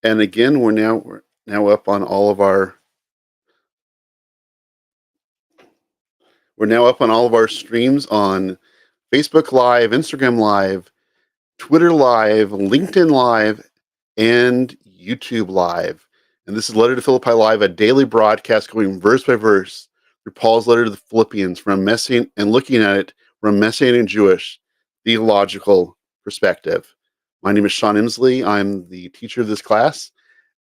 And again, we're now up on all of our we're now up on all of our streams on Facebook Live, Instagram Live, Twitter Live, LinkedIn Live, and YouTube Live. And this is Letter to Philippi Live, a daily broadcast going verse by verse through Paul's letter to the Philippians from Messianic and looking at it from a Messianic Jewish theological perspective. My name is Sean Emslie. I'm the teacher of this class,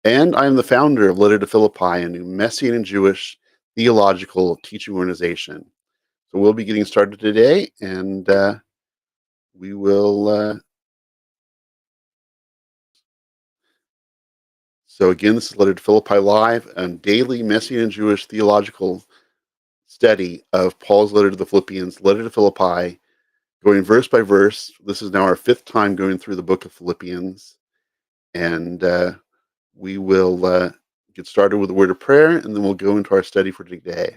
and I'm the founder of Letter to Philippi, a new Messianic Jewish theological teaching organization. So we'll be getting started today, and we will. So again, this is Letter to Philippi Live, a daily Messianic Jewish theological study of Paul's letter to the Philippians, letter to Philippi, going verse by verse. This is now our fifth time going through the book of Philippians, and we will get started with a word of prayer, and then we'll go into our study for today.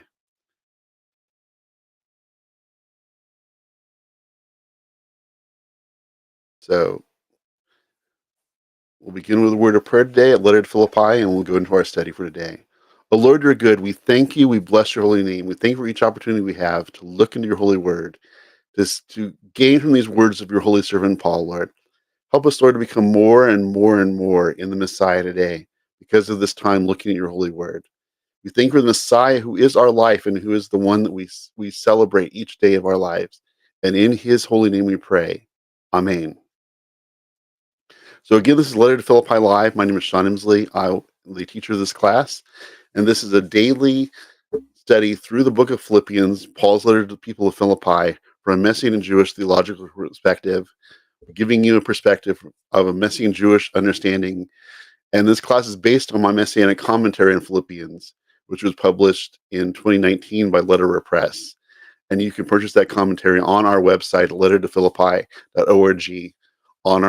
So we'll begin with a word of prayer today at Letter to Philippi, and we'll go into our study for today. Oh Lord, you're good. We thank you. We bless your holy name. We thank you for each opportunity we have to look into your holy word, to gain from these words of your holy servant Paul, Lord. Help us, Lord, to become more and more and more in the Messiah today because of this time looking at your holy word. We thank you for the Messiah who is our life and who is the one that we celebrate each day of our lives. And in his holy name we pray. Amen. So again, this is Letter to Philippi Live. My name is Sean Emslie. I'm the teacher of this class. And this is a daily study through the book of Philippians, Paul's letter to the people of Philippi, from a Messianic Jewish theological perspective, giving you a perspective of a Messianic Jewish understanding. And this class is based on my Messianic commentary on Philippians, which was published in 2019 by Letterer Press. And you can purchase that commentary on our website, lettertophilippi.org, on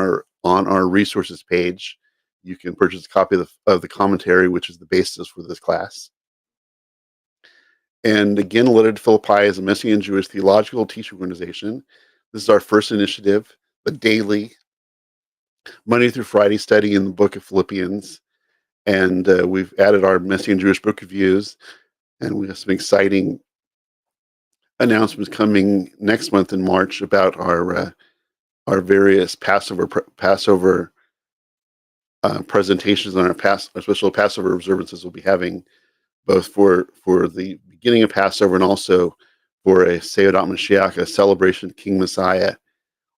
our resources page. You can purchase a copy of the commentary, which is the basis for this class. And again, Letter to Philippi is a Messianic Jewish theological teaching organization. This is our first initiative, the daily Monday through Friday study in the book of Philippians. And we've added our Messianic Jewish book reviews, and we have some exciting announcements coming next month in March about our various Passover presentations on our special Passover observances we'll be having, both for the beginning of Passover and also for a Seudat Mashiach, a celebration of King Messiah,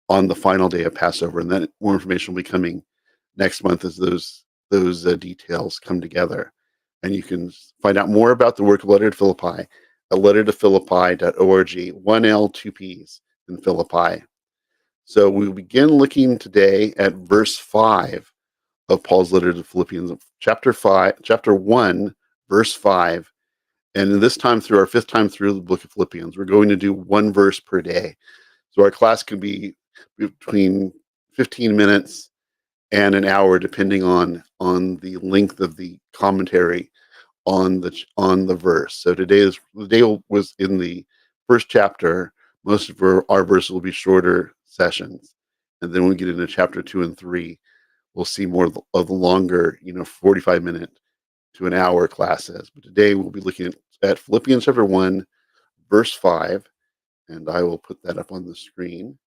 on the final day of Passover. And then more information will be coming next month as those details come together. And you can find out more about the work of Letter to Philippi at lettertophilippi.org, 1L, 2 Ps in Philippi. So we begin looking today at verse 5 of Paul's letter to Philippians, chapter 1, verse 5. And this time, through our fifth time through the book of Philippians, we're going to do one verse per day. So our class can be between 15 minutes and an hour, depending on the length of the commentary on the verse. So the day was in the first chapter. Most of our verses will be shorter sessions, and then when we get into chapter 2 and 3, we'll see more of the longer, 45-minute to an hour classes. But today we'll be looking at Philippians chapter 1, verse 5, and I will put that up on the screen.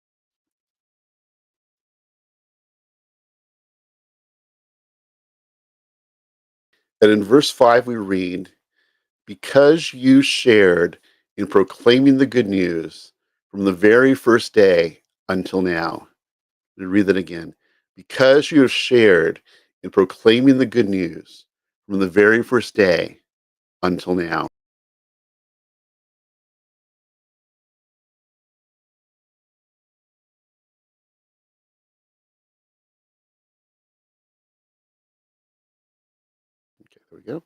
And in verse 5 we read, "Because you shared in proclaiming the good news from the very first day until now." Let me read that again. "Because you have shared in proclaiming the good news from the very first day until now." Okay, there we go.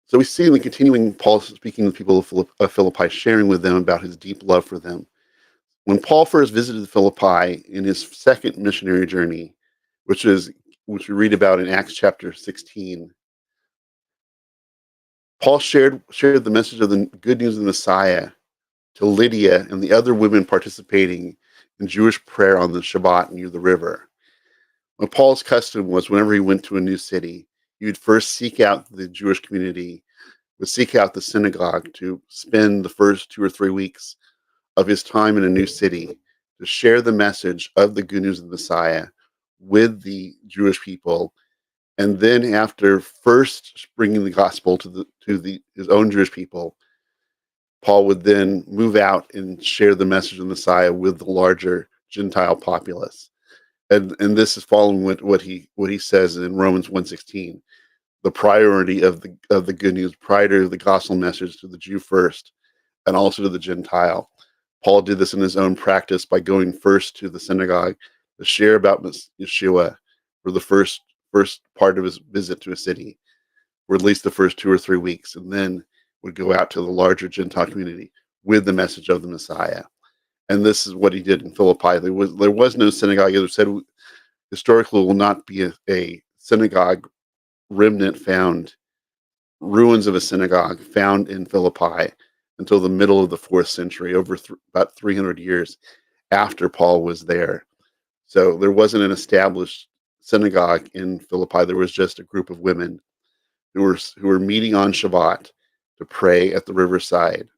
So we see in the continuing Paul speaking with people of Philippi, sharing with them about his deep love for them. When Paul first visited Philippi in his second missionary journey, which we read about in Acts chapter 16, Paul shared the message of the good news of the Messiah to Lydia and the other women participating in Jewish prayer on the Shabbat near the river. Well, Paul's custom was whenever he went to a new city, he would first seek out the Jewish community, would seek out the synagogue to spend the first 2 or 3 weeks of his time in a new city to share the message of the good news of the Messiah with the Jewish people. And then after first bringing the gospel to his own Jewish people, Paul would then move out and share the message of the Messiah with the larger Gentile populace. And this is following what he says in Romans 1:16, the priority of the good news, priority of the gospel message to the Jew first, and also to the Gentile. Paul did this in his own practice by going first to the synagogue to share about Yeshua for the first part of his visit to a city, or at least the first 2 or 3 weeks, and then would go out to the larger Gentile community with the message of the Messiah. And this is what he did in Philippi. There was no synagogue. As I said, historically will not be a synagogue remnant found, ruins of a synagogue found in Philippi until the middle of the 4th century, over about 300 years after Paul was there. So there wasn't an established synagogue in Philippi. There was just a group of women who were meeting on Shabbat to pray at the riverside,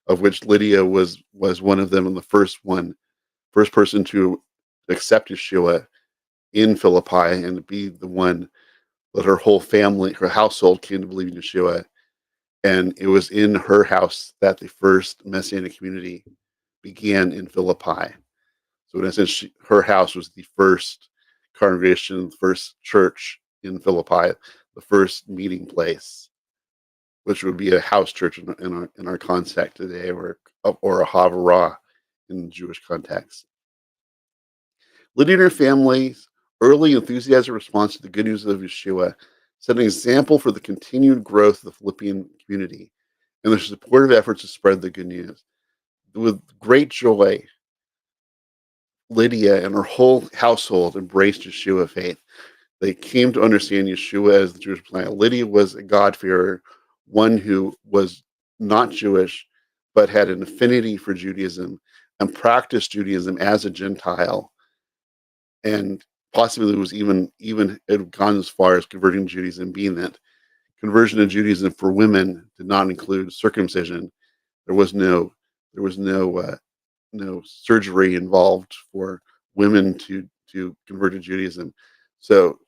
of which Lydia was one of them, and the first person to accept Yeshua in Philippi and to be the one that her whole family, her household, came to believe in Yeshua. And it was in her house that the first Messianic community began in Philippi. So in a sense, her house was the first congregation, the first church in Philippi, the first meeting place, which would be a house church in our context today, or a Havarah in the Jewish context. Lydia and her family's early enthusiastic response to the good news of Yeshua set an example for the continued growth of the Philippian community and their supportive efforts to spread the good news. With great joy, Lydia and her whole household embraced Yeshua faith. They came to understand Yeshua as the Jewish Messiah. Lydia was a God-fearer, one who was not Jewish, but had an affinity for Judaism and practiced Judaism as a Gentile, and possibly was even had gone as far as converting to Judaism, being that conversion to Judaism for women did not include circumcision. There was no surgery involved for women to convert to Judaism. So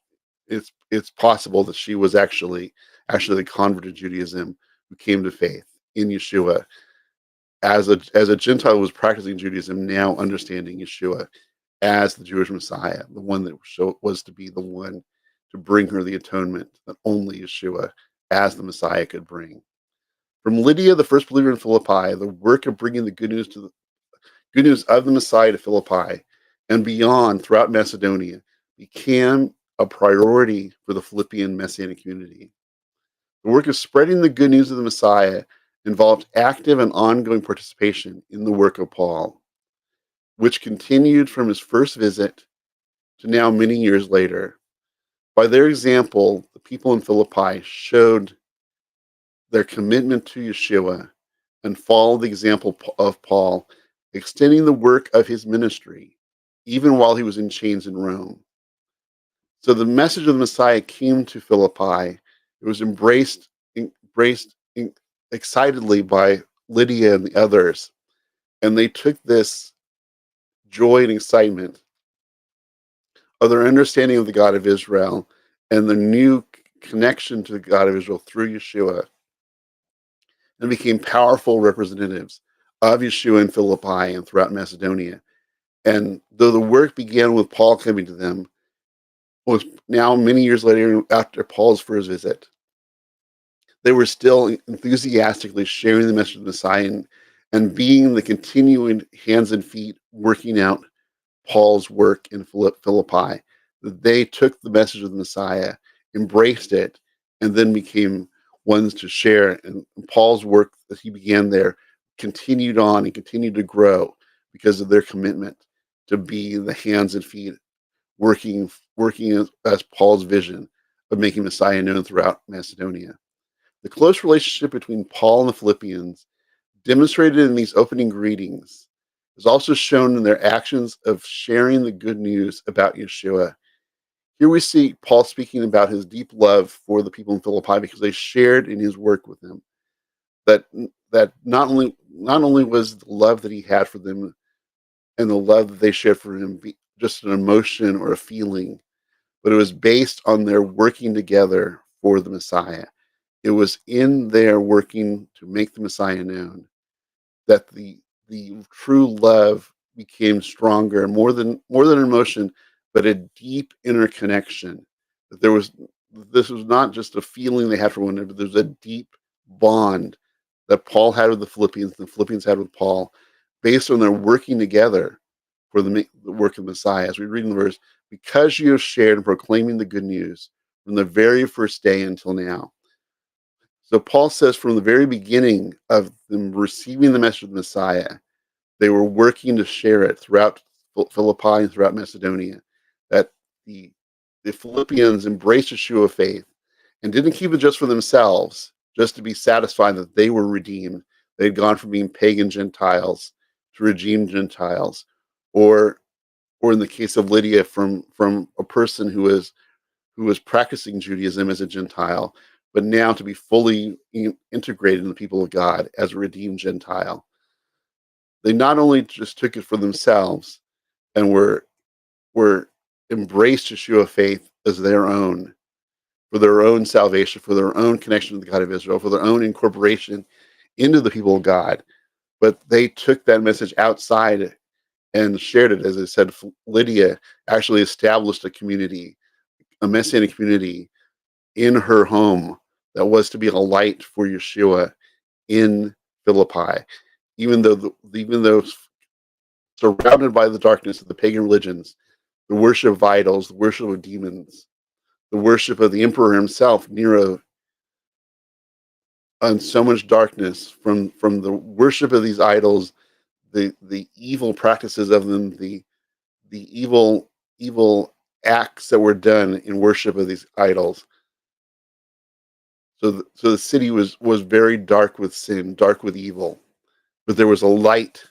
it's possible that she was actually the convert to Judaism who came to faith in Yeshua as a Gentile who was practicing Judaism, now understanding Yeshua as the Jewish Messiah, the one that was to be the one to bring her the atonement that only Yeshua as the Messiah could bring. From Lydia, the first believer in Philippi, the work of bringing the good news of the Messiah to Philippi and beyond throughout Macedonia became a priority for the Philippian Messianic community. The work of spreading the good news of the Messiah involved active and ongoing participation in the work of Paul, which continued from his first visit to now many years later. By their example, the people in Philippi showed their commitment to Yeshua and followed the example of Paul, extending the work of his ministry, even while he was in chains in Rome. So the message of the Messiah came to Philippi. It was embraced excitedly by Lydia and the others, and they took this joy and excitement of their understanding of the God of Israel and their new connection to the God of Israel through Yeshua, and became powerful representatives of Yeshua in Philippi and throughout Macedonia. And though the work began with Paul coming to them, was now many years later after Paul's first visit, they were still enthusiastically sharing the message of the Messiah and being the continuing hands and feet working out Paul's work in Philippi. That they took the message of the Messiah, embraced it, and then became ones to share. And Paul's work that he began there continued on and continued to grow because of their commitment to be the hands and feet working as Paul's vision of making Messiah known throughout Macedonia. The close relationship between Paul and the Philippians, demonstrated in these opening greetings, is also shown in their actions of sharing the good news about Yeshua Here we see Paul speaking about his deep love for the people in Philippi because they shared in his work with him. That that not only was the love that he had for them and the love that they shared for him just an emotion or a feeling, but it was based on their working together for the Messiah. It was in their working to make the Messiah known that the true love became stronger, more than emotion, but a deep inner connection. That there was this was not just a feeling they had for one another. There's a deep bond that Paul had with the Philippians, and the Philippians had with Paul, based on their working together for the work of the Messiah. As we read in the verse, because you have shared in proclaiming the good news from the very first day until now. So Paul says from the very beginning of them receiving the message of the Messiah, they were working to share it throughout Philippi and throughout Macedonia. That the the Philippians embraced Yeshua faith and didn't keep it just for themselves, just to be satisfied that they were redeemed. They'd gone from being pagan Gentiles to redeemed Gentiles, or or in the case of Lydia, from a person who was practicing Judaism as a Gentile, but now to be fully integrated in the people of God as a redeemed Gentile. They not only just took it for themselves and were embraced Yeshua faith as their own, for their own salvation, for their own connection to the God of Israel, for their own incorporation into the people of God, but they took that message outside and shared it. As I said, Lydia actually established a community, a Messianic community in her home that was to be a light for Yeshua in Philippi, even though surrounded by the darkness of the pagan religions, the worship of idols, the worship of demons, the worship of the emperor himself, Nero, and so much darkness from the worship of these idols, the evil practices of them, the evil acts that were done in worship of these idols. So the city was very dark with sin, dark with evil, but there was a light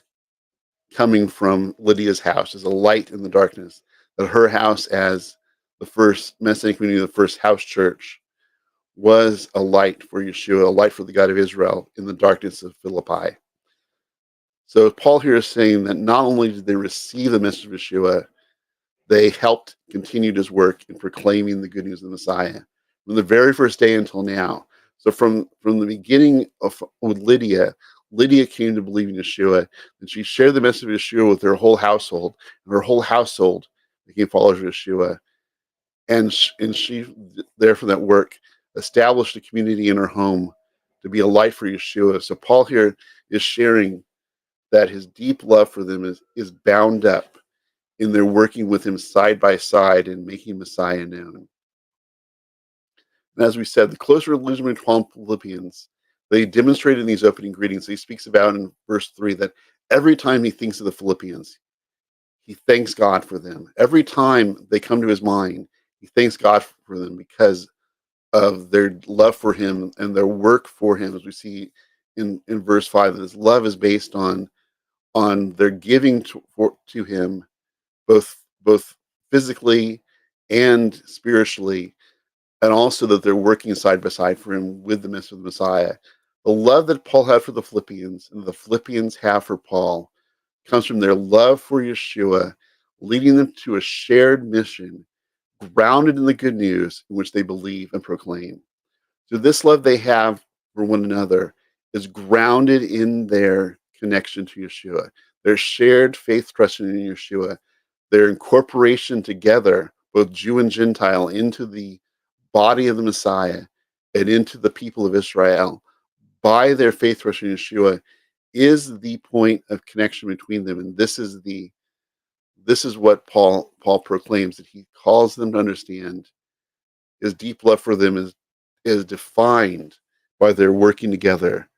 coming from Lydia's house. There's a light in the darkness. That her house, as the first Messianic community, the first house church, was a light for Yeshua, a light for the God of Israel in the darkness of Philippi. So Paul here is saying that not only did they receive the message of Yeshua, they helped continue his work in proclaiming the good news of the Messiah from the very first day until now. So from the beginning of with Lydia came to believe in Yeshua, and she shared the message of Yeshua with her whole household, and her whole household became followers of Yeshua. And she, there from that work, established a community in her home to be a light for Yeshua. So Paul here is sharing that his deep love for them is bound up in their working with him side by side and making Messiah known. And as we said, the closer religion between Philippians, they demonstrated in these opening greetings. He speaks about in verse 3 that every time he thinks of the Philippians, he thanks God for them. Every time they come to his mind, he thanks God for them because of their love for him and their work for him, as we see in verse 5, that his love is based on their giving to him, both physically and spiritually, and also that they're working side by side for him with the message of the Messiah. The love that Paul had for the Philippians and the Philippians have for Paul comes from their love for Yeshua, leading them to a shared mission grounded in the good news in which they believe and proclaim. So this love they have for one another is grounded in their connection to Yeshua, their shared faith, trust in Yeshua, their incorporation together, both Jew and Gentile, into the body of the Messiah and into the people of Israel by their faith, trust in Yeshua, is the point of connection between them. And this is what Paul proclaims, that he calls them to understand. His deep love for them is defined by their working together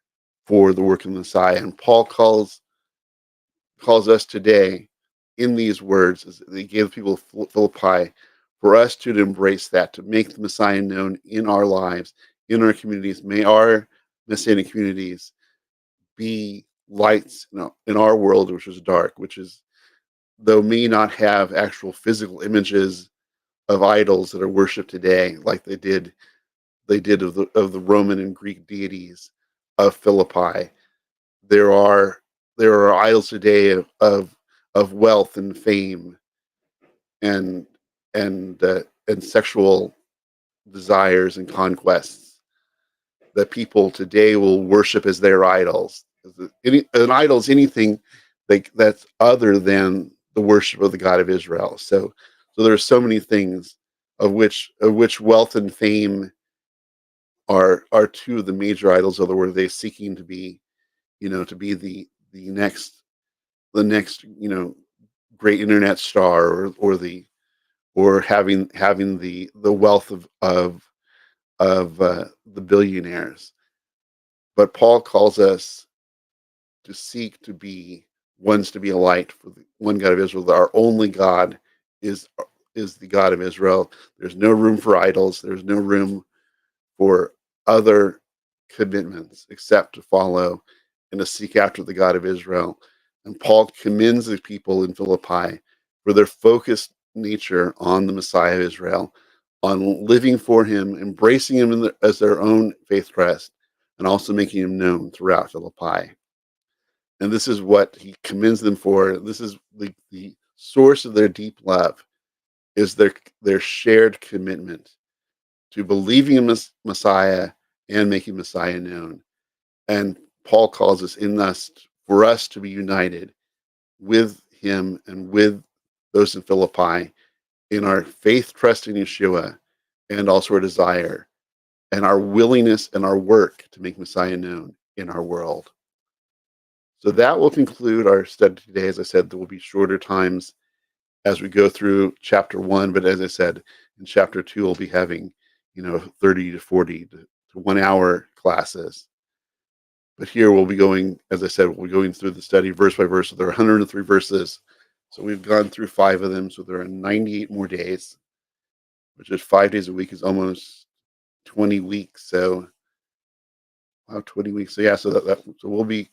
for the work of the Messiah. And Paul calls us today in these words, as they gave the people of Philippi, for us to embrace that, to make the Messiah known in our lives, in our communities. May our Messianic communities be lights in our world, which is dark, which is, though may not have actual physical images of idols that are worshipped today, like they did of the Roman and Greek deities of Philippi. There are idols today of wealth and fame and and sexual desires and conquests that people today will worship as their idols. An idol is anything that's other than the worship of the God of Israel. So there are so many things of which wealth and fame are two of the major idols of the world. They're seeking to be, to be the next great internet star, or having the wealth of the billionaires. But Paul calls us to seek to be ones to be a light for the one God of Israel. That our only God is the God of Israel. There's no room for idols. There's no room for other commitments except to follow and to seek after the God of Israel. And Paul commends the people in Philippi for their focused nature on the Messiah of Israel, on living for him, embracing him as their own faith crest, and also making him known throughout Philippi. And this is what he commends them for. This is the source of their deep love, is their shared commitment to believing in Messiah and making Messiah known. And Paul calls for us to be united with him and with those in Philippi in our faith, trust in Yeshua, and also our desire and our willingness and our work to make Messiah known in our world. So that will conclude our study today. As I said, there will be shorter times as we go through chapter 1, but as I said, in chapter 2, we'll be having 30 to 40 to 1 hour classes. But here we'll be going, as I said, we'll be going through the study verse by verse. So there are 103 verses. So we've gone through 5 of them. So there are 98 more days, which is 5 days a week, is almost 20 weeks. So 20 weeks. So yeah, so so we'll be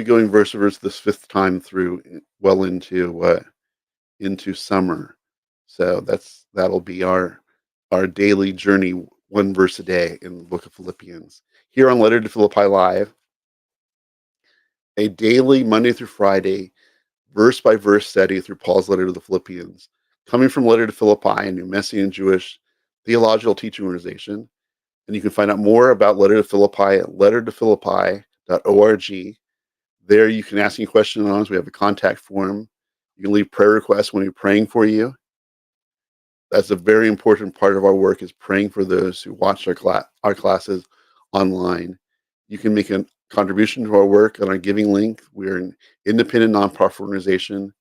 going verse to verse this 5th time through, well into summer. So that'll be our daily journey, 1 verse a day in the book of Philippians. Here on Letter to Philippi Live, a daily Monday through Friday, verse by verse study through Paul's letter to the Philippians, coming from Letter to Philippi, a new Messianic Jewish theological teaching organization. And you can find out more about Letter to Philippi at lettertophilippi.org. There you can ask any question on us. We have a contact form. You can leave prayer requests when we're praying for you. That's a very important part of our work, is praying for those who watch our classes online. You can make a contribution to our work on our giving link. We're an independent nonprofit organization,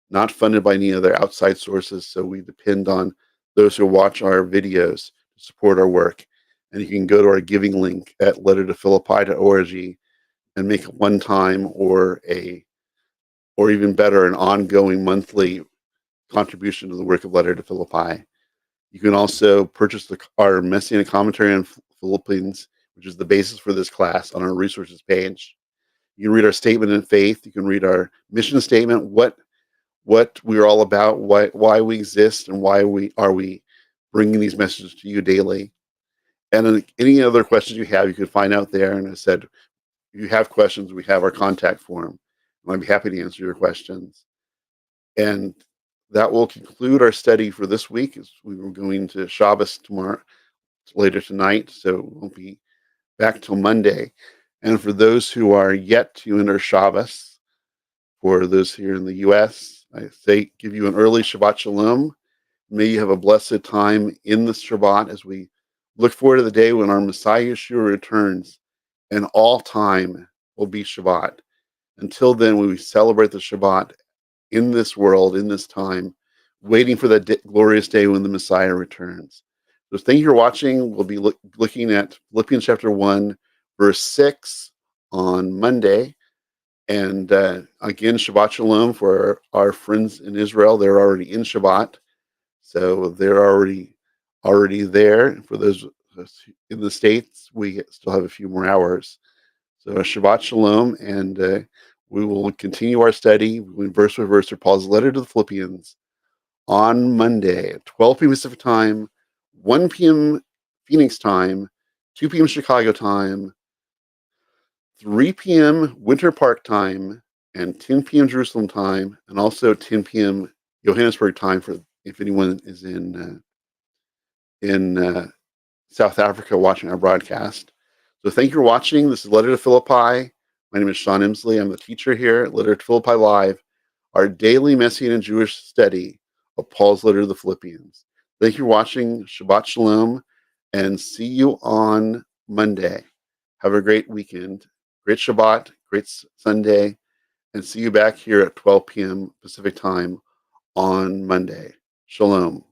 not funded by any other outside sources, so we depend on those who watch our videos to support our work. And you can go to our giving link at lettertophilippi.org and make a one-time or even better, an ongoing monthly contribution to the work of Letter to Philippi. You can also purchase our Messianic commentary on Philippians, which is the basis for this class, on our resources page. You can read our statement in faith. You can read our mission statement, what we're all about, why we exist, and why we bringing these messages to you daily. And any other questions you have, you can find out there. And I said, if you have questions, we have our contact form. And I'd be happy to answer your questions. And that will conclude our study for this week, as we were going to Shabbos later tonight. So we won't be back till Monday. And for those who are yet to enter Shabbos, for those here in the U.S., I say give you an early Shabbat Shalom. May you have a blessed time in the Shabbat as we look forward to the day when our Messiah Yeshua returns, and all time will be Shabbat. Until then, we celebrate the Shabbat in this world, in this time, waiting for that glorious day when the Messiah returns. So thank you for watching. We'll be looking at Philippians chapter 1, verse 6 on Monday. And again, Shabbat Shalom for our friends in Israel. They're already in Shabbat. So they're already there. For those in the States, we still have a few more hours. So Shabbat Shalom, and we will continue our study verse by verse through Paul's letter to the Philippians on Monday at 12 p.m. Pacific time, 1 p.m. Phoenix time, 2 p.m. Chicago time, 3 p.m. Winter Park time, and 10 p.m. Jerusalem time, and also 10 p.m. Johannesburg time for if anyone is in South Africa watching our broadcast. So thank you for watching. This is Letter to Philippi. My name is Sean Emslie. I'm the teacher here at Letter to Philippi Live, our daily Messianic Jewish study of Paul's letter to the Philippians. Thank you for watching. Shabbat Shalom, and see you on Monday. Have a great weekend. Great Shabbat, great Sunday, and see you back here at 12 p.m. Pacific time on Monday. Shalom.